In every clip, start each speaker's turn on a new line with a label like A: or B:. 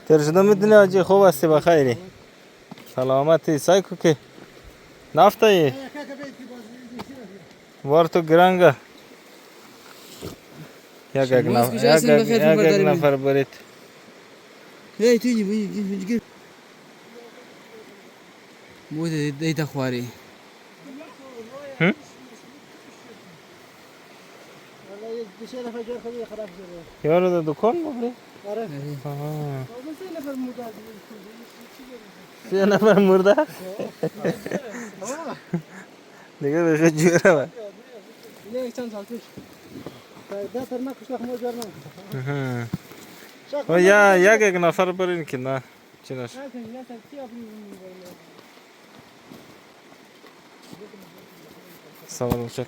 A: ترشده میدونی آجی خوب هستی بخیری سلامتی سایکو که نفتایی وار تو گرنگه یک نفر برید
B: هی توی بگیر بوده دیتا خواری
A: یارو در دکان بگری؟
B: آره
A: 3 نفر مرده؟ دیگه بشه جوره با
B: یک چند سال پیش ده تر نکشت خمو جور
A: و یا یک نفر برین که نه چی نشه سوال چک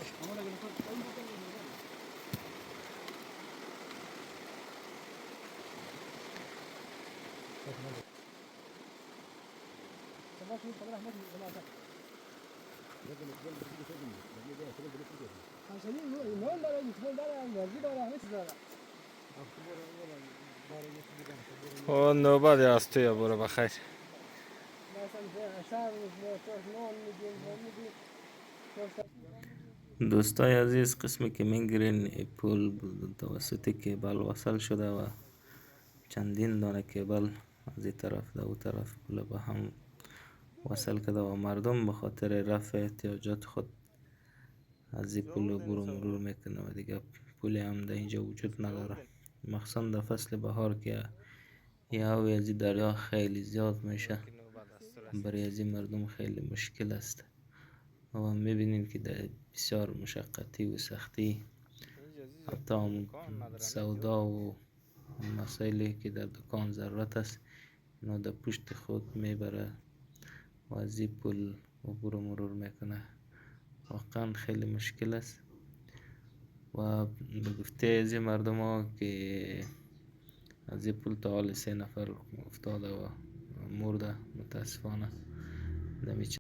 A: او نوبت از توی برو بخیر دوستای عزیز قسمی که میگیرین پول توسط کیبل وصل شده و چندین دانه کیبل از این طرف در اون طرف پول به هم وصل کرده و مردم به خاطر رفع احتیاجات خود از این پول برو مرور میکنه و دیگه پولی هم در اینجا وجود نداره مخصوصا در فصل بهار که یه هوی از این دریا خیلی زیاد میشه برای از این مردم خیلی مشکل است و میبینین که در بسیار مشقتی و سختی حتی هم سودا و مسائلی که در دکان ضرورت است اینا در پشت خود میبره و از این پول عبور و مرور میکنه واقعا خیلی مشکل است و به گفته از این مردم ها که از این پول تا حال 3 نفر افتاده و مرده متاسفانه نمیشه